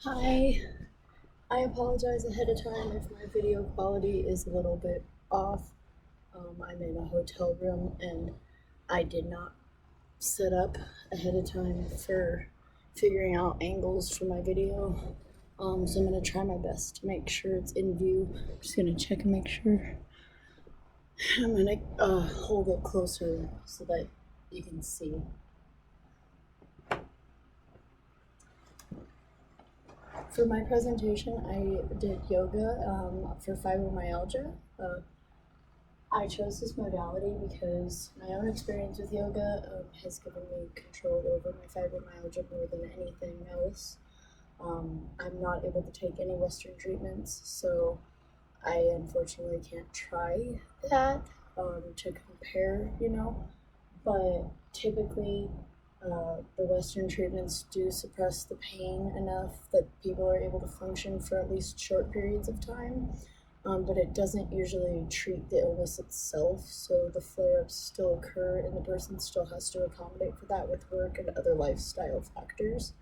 Hi, I apologize ahead of time if my video quality is a little bit off. I'm in a hotel room and I did not set up ahead of time for figuring out angles for my video. So I'm going to try my best to make sure it's in view. I'm just going to check and make sure. I'm going to hold it closer so that you can see. For my presentation, I did yoga for fibromyalgia. I chose this modality because my own experience with yoga has given me control over my fibromyalgia more than anything else. I'm not able to take any Western treatments, so I unfortunately can't try that to compare. But typically, the Western treatments do suppress the pain enough that people are able to function for at least short periods of time. But it doesn't usually treat the illness itself, so the flare ups still occur, and the person still has to accommodate for that with work and other lifestyle factors.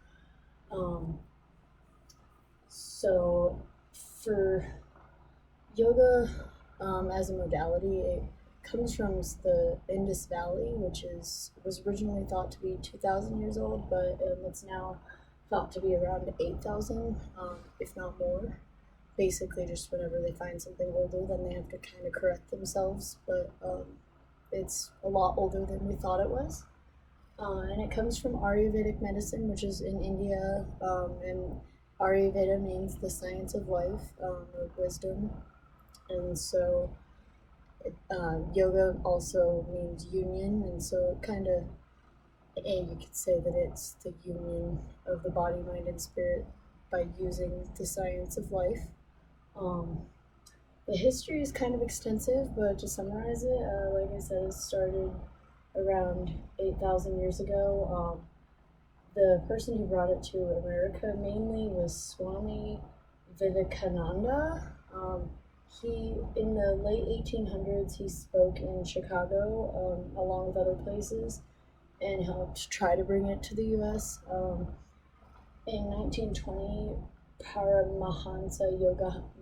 Um, so, for yoga as a modality, it comes from the Indus Valley, which was originally thought to be 2,000 years old, but it's now thought to be around 8,000, if not more. Basically, just whenever they find something older, then they have to kind of correct themselves. But it's a lot older than we thought it was. And it comes from Ayurvedic medicine, which is in India. And Ayurveda means the science of life, or wisdom. And so yoga also means union. And so it kind of, you could say that it's the union of the body, mind, and spirit by using the science of life. Um, the history is kind of extensive, but to summarize it, like I said, it started around 8,000 years ago. The person who brought it to America mainly was Swami Vivekananda. He, in the late 1800s, he spoke in Chicago, along with other places, and helped try to bring it to the U.S. In 1920, Paramahansa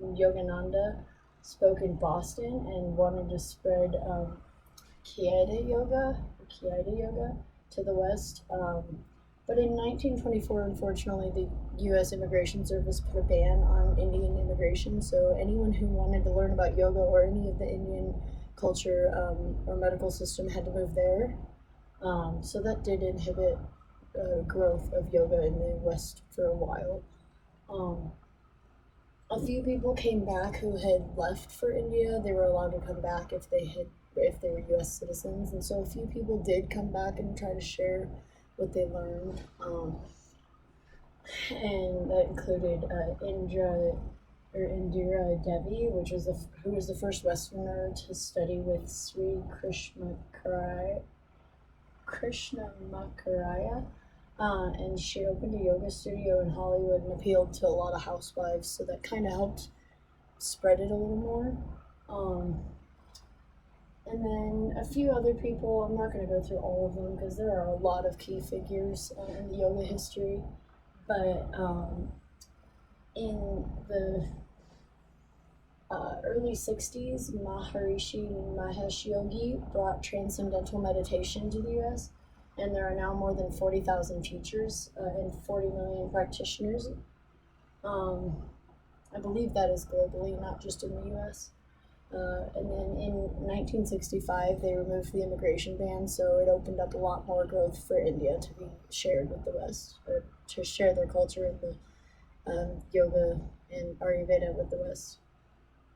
Yogananda spoke in Boston and wanted to spread Kiata yoga to the West. But in 1924, unfortunately, the U.S. Immigration Service put a ban on Indian immigration. So anyone who wanted to learn about yoga or any of the Indian culture or medical system had to move there. So that did inhibit growth of yoga in the West for a while. Um, a few people came back who had left for India. They were allowed to come back if they were U.S. citizens, and so a few people did come back and try to share what they learned. And that included Indira Devi, who was the first Westerner to study with Sri Krishna Makaraya, and she opened a yoga studio in Hollywood and appealed to a lot of housewives, so that kind of helped spread it a little more. And then a few other people, I'm not going to go through all of them because there are a lot of key figures in the yoga history, but in the early 60s, Maharishi Mahesh Yogi brought transcendental meditation to the US, and there are now more than 40,000 teachers and 40 million practitioners. I believe that is globally, not just in the US. And then in 1965, they removed the immigration ban, so it opened up a lot more growth for India to be shared with the West, or to share their culture and the yoga and Ayurveda with the West.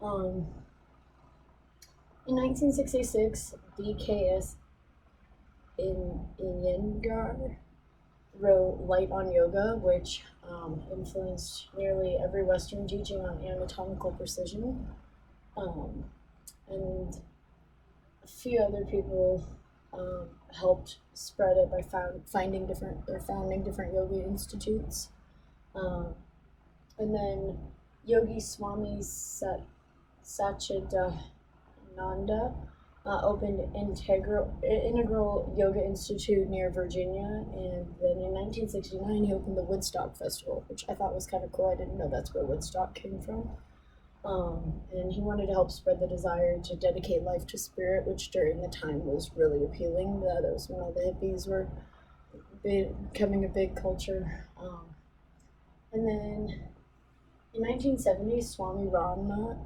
In 1966, BKS Iyengar wrote Light on Yoga, which influenced nearly every Western teaching on anatomical precision. And a few other people helped spread it by founding different yoga institutes. And then Yogi Swami Satchidananda opened Integral Yoga Institute near Virginia, and then in 1969 he opened the Woodstock Festival, which I thought was kind of cool. I didn't know that's where Woodstock came from. And he wanted to help spread the desire to dedicate life to spirit, which during the time was really appealing. That was when all the hippies were becoming a big culture. And then in 1970, Swami Ramna,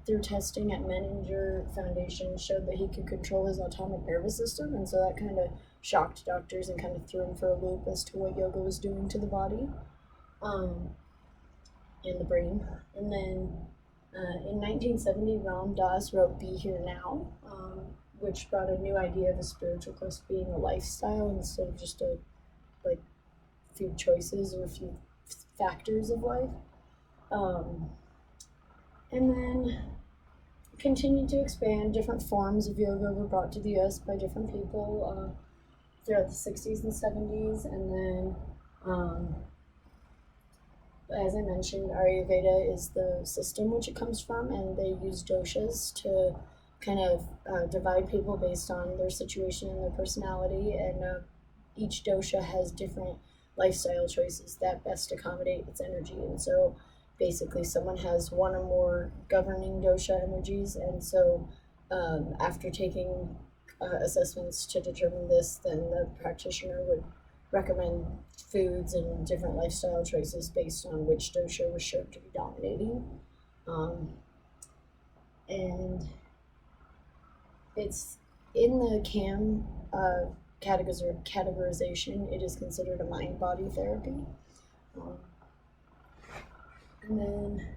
through testing at Menninger Foundation, showed that he could control his autonomic nervous system, and so that kind of shocked doctors and kind of threw him for a loop as to what yoga was doing to the body um, and the brain. And then in 1970, Ram Dass wrote "Be Here Now," which brought a new idea of a spiritual quest being a lifestyle instead of just a like few choices or a few factors of life. Um, and then continued to expand. Different forms of yoga were brought to the US by different people throughout the 60s and 70s. And then, as I mentioned, Ayurveda is the system which it comes from, and they use doshas to kind of divide people based on their situation and their personality. And each dosha has different lifestyle choices that best accommodate its energy. And so basically someone has one or more governing dosha energies, and so after taking assessments to determine this, then the practitioner would recommend foods and different lifestyle choices based on which dosha was shown to be dominating. And it's in the CAM categorization, it is considered a mind-body therapy. And then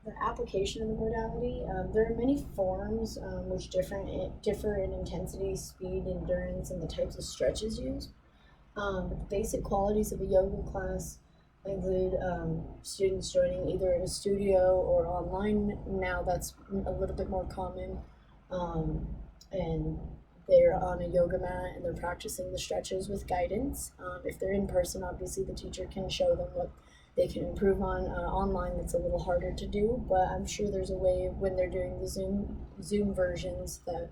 the application of the modality, there are many forms which differ in intensity, speed, endurance, and the types of stretches used. But the basic qualities of a yoga class include students joining either in a studio or online. Now that's a little bit more common. And they're on a yoga mat and they're practicing the stretches with guidance. If they're in person, obviously the teacher can show them what they can improve on. Online, it's a little harder to do, but I'm sure there's a way when they're doing the Zoom versions that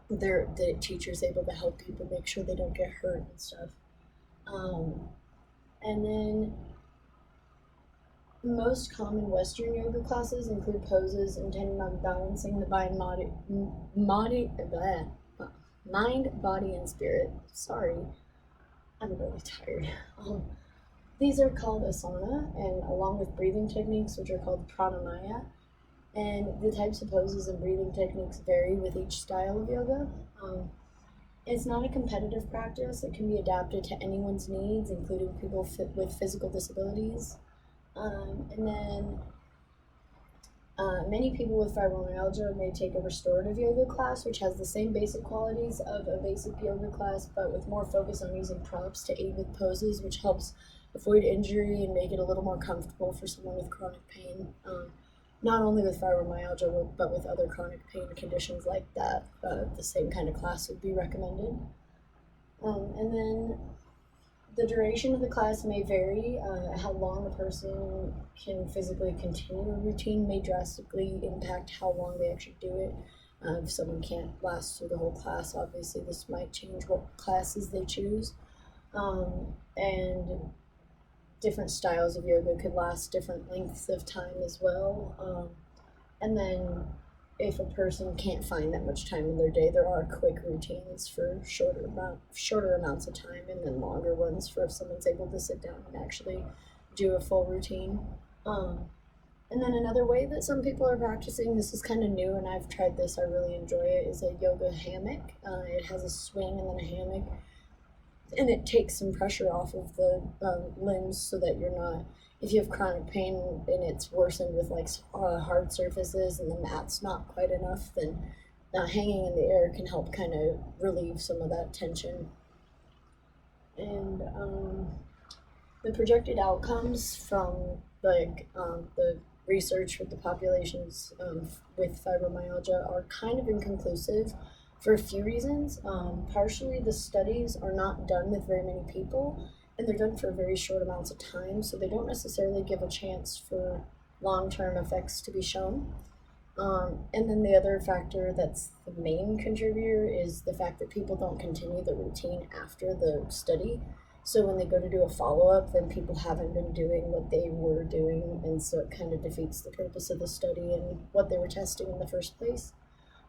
the teacher's able to help people make sure they don't get hurt and stuff. And then most common Western yoga classes include poses intended on balancing the mind, body, and spirit. Sorry, I'm really tired. These are called asana, and along with breathing techniques, which are called pranamaya. And the types of poses and breathing techniques vary with each style of yoga. It's not a competitive practice. It can be adapted to anyone's needs, including people with physical disabilities. And then many people with fibromyalgia may take a restorative yoga class, which has the same basic qualities of a basic yoga class, but with more focus on using props to aid with poses, which helps avoid injury and make it a little more comfortable for someone with chronic pain. Not only with fibromyalgia, but with other chronic pain conditions like that, the same kind of class would be recommended. And then the duration of the class may vary. How long a person can physically continue a routine may drastically impact how long they actually do it. If someone can't last through the whole class, obviously this might change what classes they choose. And different styles of yoga could last different lengths of time as well. And then if a person can't find that much time in their day, there are quick routines for shorter amounts of time, and then longer ones for if someone's able to sit down and actually do a full routine. And then another way that some people are practicing, this is kind of new and I've tried this, I really enjoy it, is a yoga hammock. It has a swing and then a hammock, and it takes some pressure off of the limbs so that you're not, if you have chronic pain and it's worsened with like hard surfaces and the mat's not quite enough, then hanging in the air can help kind of relieve some of that tension. And the projected outcomes from like the research with the populations with fibromyalgia are kind of inconclusive for a few reasons. Partially, the studies are not done with very many people, and they're done for very short amounts of time, so they don't necessarily give a chance for long-term effects to be shown. And then the other factor that's the main contributor is the fact that people don't continue the routine after the study. So when they go to do a follow up, then people haven't been doing what they were doing, and so it kind of defeats the purpose of the study and what they were testing in the first place.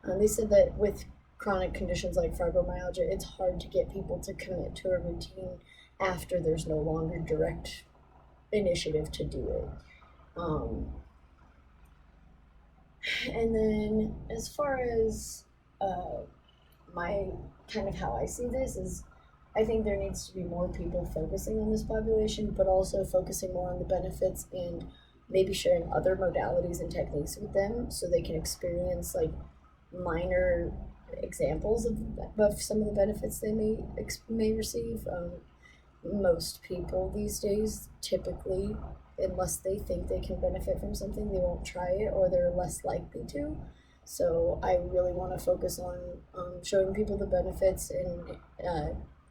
They said that with chronic conditions like fibromyalgia, it's hard to get people to commit to a routine after there's no longer direct initiative to do it. Um, and then as far as uh, my kind of how I see this is I think there needs to be more people focusing on this population, but also focusing more on the benefits and maybe sharing other modalities and techniques with them so they can experience like minor examples of some of the benefits they may receive. Most people these days typically, unless they think they can benefit from something, they won't try it or they're less likely to. So I really want to focus on showing people the benefits and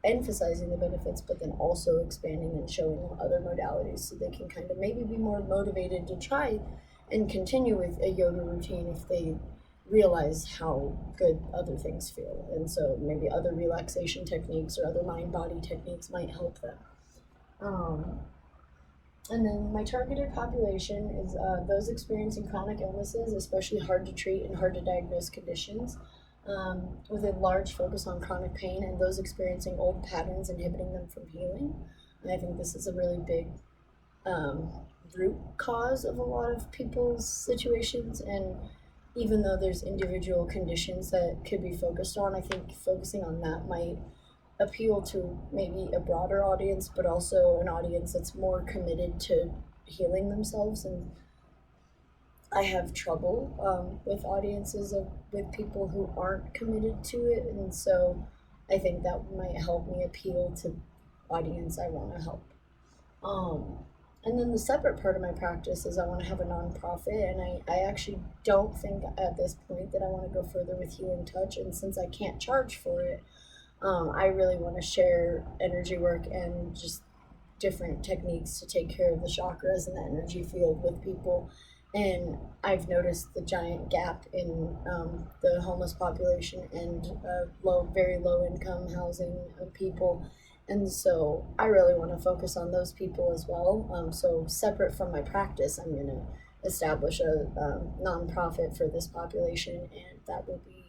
emphasizing the benefits, but then also expanding and showing them other modalities so they can kind of maybe be more motivated to try and continue with a yoga routine if they realize how good other things feel. And so maybe other relaxation techniques or other mind body techniques might help them. Um, and then my targeted population is those experiencing chronic illnesses, especially hard to treat and hard to diagnose conditions, with a large focus on chronic pain and those experiencing old patterns inhibiting them from healing. And I think this is a really big um, root cause of a lot of people's situations. And even though there's individual conditions that could be focused on, I think focusing on that might appeal to maybe a broader audience, but also an audience that's more committed to healing themselves. And I have trouble with audiences with people who aren't committed to it, and so I think that might help me appeal to the audience I want to help. Um, and then the separate part of my practice is I want to have a nonprofit, and I actually don't think at this point that I want to go further with Healing Touch, and since I can't charge for it, I really want to share energy work and just different techniques to take care of the chakras and the energy field with people. And I've noticed the giant gap in the homeless population and very low income housing of people. And so I really want to focus on those people as well. So separate from my practice, I'm going to establish a nonprofit for this population, and that will be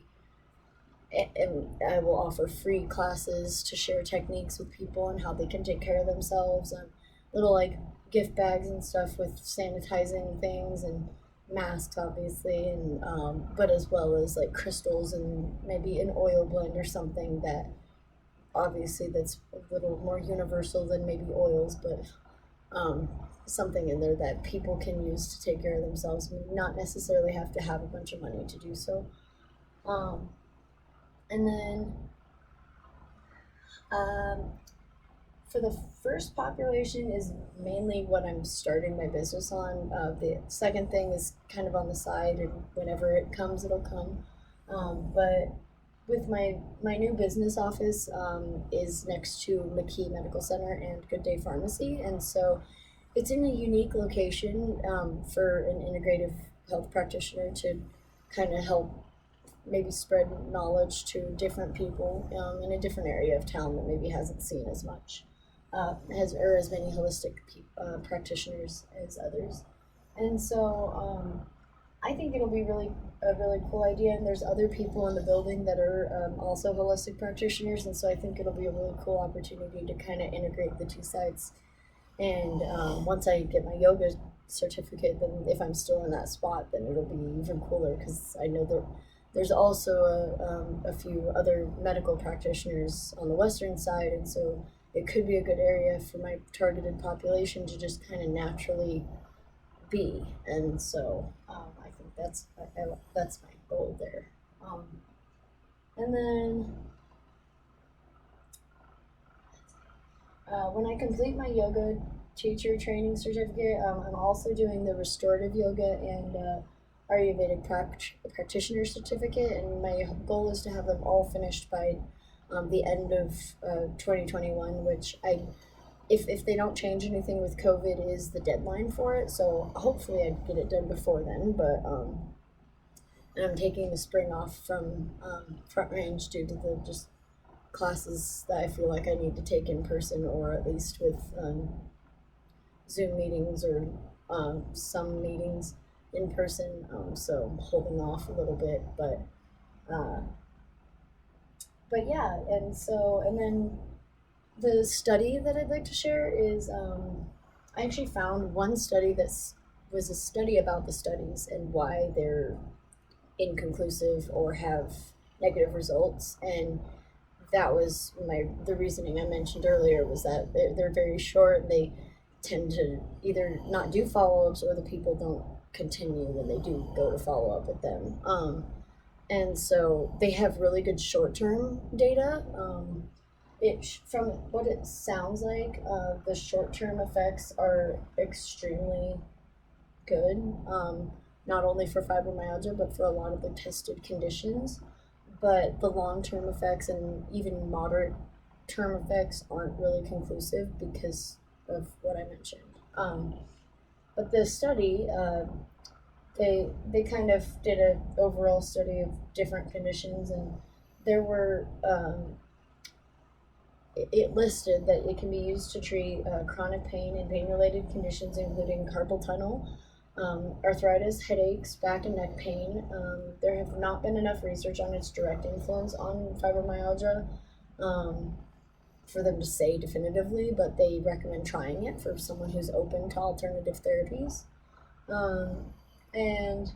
and I will offer free classes to share techniques with people and how they can take care of themselves, and little like gift bags and stuff with sanitizing things and masks obviously, and but as well as like crystals and maybe an oil blend or something that obviously that's a little more universal than maybe oils, but um, something in there that people can use to take care of themselves, not necessarily have to have a bunch of money to do so. um, and then um, for the first population is mainly what I'm starting my business on. The second thing is kind of on the side, and whenever it comes, it'll come. But with my new business office is next to McKee Medical Center and Good Day Pharmacy, and so it's in a unique location for an integrative health practitioner to kind of help maybe spread knowledge to different people in a different area of town that maybe hasn't seen as much, as many holistic practitioners as others. And so I think it'll be a really cool idea. And there's other people in the building that are also holistic practitioners, and so I think it'll be a really cool opportunity to kind of integrate the two sides. And once I get my yoga certificate, then if I'm still in that spot, then it'll be even cooler because I know that there's also a few other medical practitioners on the western side, and so it could be a good area for my targeted population to just kind of naturally be. And so I think that's my goal there. And then when I complete my yoga teacher training certificate, I'm also doing the restorative yoga and Ayurvedic practitioner certificate, and my goal is to have them all finished by the end of 2021, which if they don't change anything with COVID, is the deadline for it. So hopefully I'd get it done before then, but and I'm taking the spring off from Front Range due to the just classes that I feel like I need to take in person or at least with Zoom meetings or some meetings in person. So I'm holding off a little bit, uh, but yeah, and then the study that I'd like to share is I actually found one study was a study about the studies and why they're inconclusive or have negative results, and that was the reasoning I mentioned earlier was that they're very short. They tend to either not do follow-ups or the people don't continue when they do go to follow up with them. And so they have really good short-term data. From what it sounds like, the short-term effects are extremely good, not only for fibromyalgia but for a lot of the tested conditions. But the long-term effects and even moderate term effects aren't really conclusive because of what I mentioned. But the study, they kind of did an overall study of different conditions, and there were it listed that it can be used to treat chronic pain and pain-related conditions, including carpal tunnel, arthritis, headaches, back and neck pain. There have not been enough research on its direct influence on fibromyalgia for them to say definitively, but they recommend trying it for someone who's open to alternative therapies. And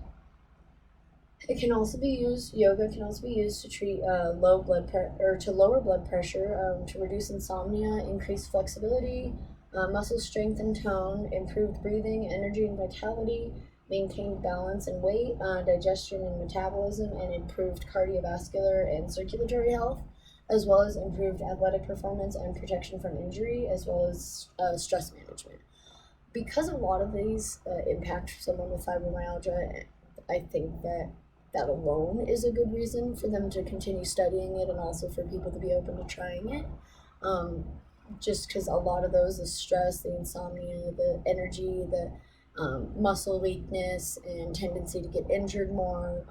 it can also be used. Yoga can also be used to treat low blood pressure or to lower blood pressure, to reduce insomnia, increase flexibility, muscle strength and tone, improved breathing, energy and vitality, maintained balance and weight, digestion and metabolism, and improved cardiovascular and circulatory health, as well as improved athletic performance and protection from injury, as well as stress management. Because a lot of these impact someone with fibromyalgia, I think that alone is a good reason for them to continue studying it and also for people to be open to trying it. Just because a lot of those, the stress, the insomnia, the energy, the muscle weakness, and tendency to get injured more,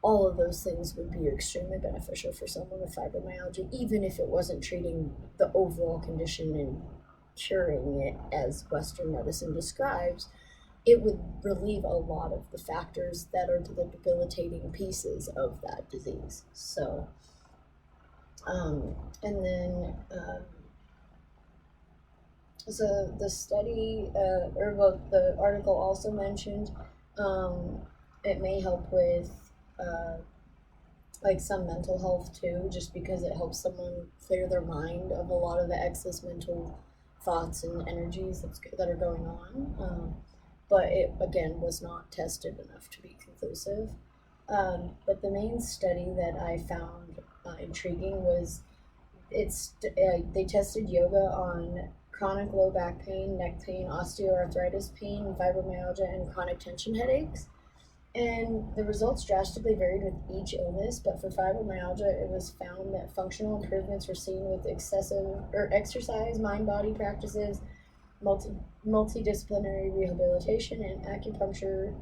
all of those things would be extremely beneficial for someone with fibromyalgia, even if it wasn't treating the overall condition and curing it as Western medicine describes. It would relieve a lot of the factors that are the debilitating pieces of that disease. So, and then, so the study, or what the article also mentioned, it may help with like some mental health too, just because it helps someone clear their mind of a lot of the excess mental thoughts and energies that are going on. But it again was not tested enough to be conclusive. But the main study that I found intriguing was they tested yoga on chronic low back pain, neck pain, osteoarthritis pain, fibromyalgia, and chronic tension headaches. And the results drastically varied with each illness, but for fibromyalgia, it was found that functional improvements were seen with excessive or exercise, mind-body practices, multidisciplinary rehabilitation, and acupuncture,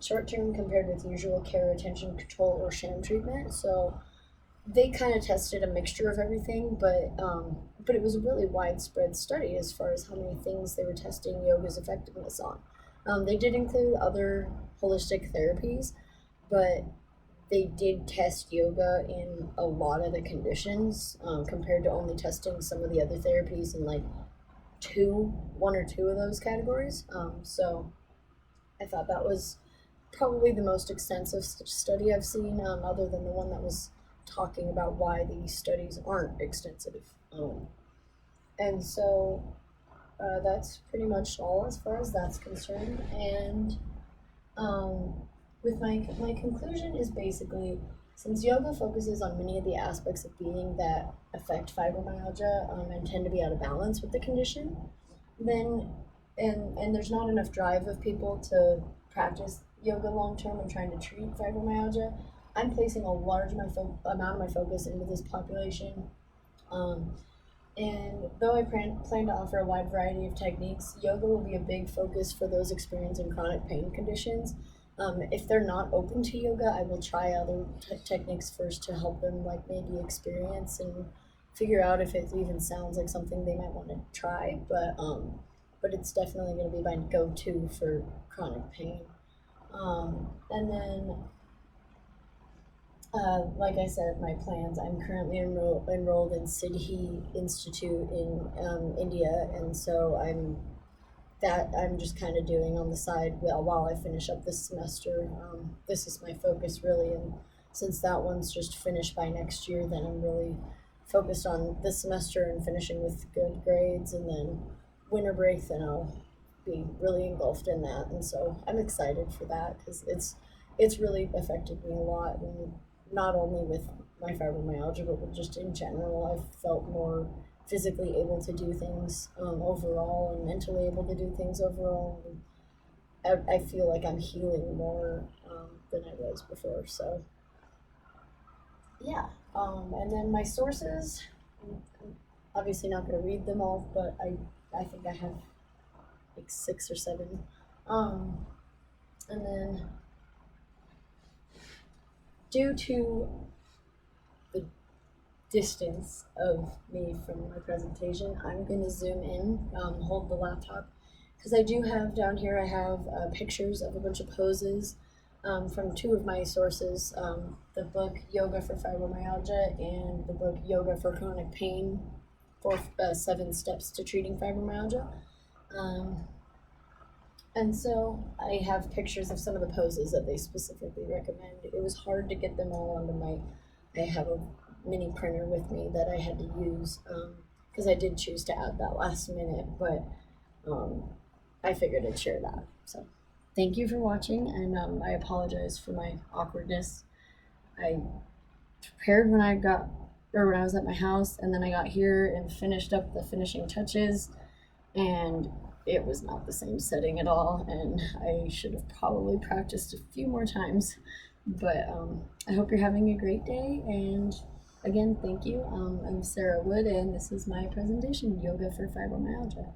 short-term compared with usual care, attention control, or sham treatment. So they kind of tested a mixture of everything, but it was a really widespread study as far as how many things they were testing yoga's effectiveness on. They did include other holistic therapies, but they did test yoga in a lot of the conditions, compared to only testing some of the other therapies in like one or two of those categories. So I thought that was probably the most extensive study I've seen, other than the one that was talking about why these studies aren't extensive. And so that's pretty much all as far as that's concerned. And with my conclusion is basically, since yoga focuses on many of the aspects of being that affect fibromyalgia, and tend to be out of balance with the condition, then and there's not enough drive of people to practice yoga long term and trying to treat fibromyalgia, I'm placing a large amount of my focus into this population. Um, and though I plan to offer a wide variety of techniques, yoga will be a big focus for those experiencing chronic pain conditions, If they're not open to yoga, I will try other techniques first to help them, like maybe experience and figure out if it even sounds like something they might want to try. But it's definitely going to be my go-to for chronic pain. And then, like I said, my plans. I'm currently enrolled in Siddhi Institute in India, and so I'm just kind of doing on the side while I finish up this semester. This is my focus really, and since that one's just finished by next year, then I'm really focused on this semester and finishing with good grades, and then winter break, then I'll be really engulfed in that, and so I'm excited for that because it's really affected me a lot, and not only with my fibromyalgia, but just in general, I've felt more physically able to do things overall and mentally able to do things overall. And I feel like I'm healing more than I was before. So, yeah. And then my sources, I'm obviously not going to read them all, but I think I have like 6 or 7. And then, due to the distance of me from my presentation, I'm going to zoom in, hold the laptop, because I do have down here, I have pictures of a bunch of poses from 2 of my sources, the book Yoga for Fibromyalgia and the book Yoga for Chronic Pain, 7 Steps to Treating Fibromyalgia. And so I have pictures of some of the poses that they specifically recommend. It was hard to get them all onto I have a mini printer with me that I had to use because I did choose to add that last minute, but I figured I'd share that. So thank you for watching, and I apologize for my awkwardness. I prepared when I was at my house, and then I got here and finished up the finishing touches, and it was not the same setting at all, and I should have probably practiced a few more times. But I hope you're having a great day, and again, thank you. I'm Sarah Wood, and this is my presentation, Yoga for Fibromyalgia.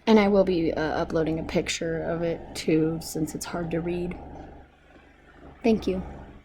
And I will be uploading a picture of it too, since it's hard to read. Thank you.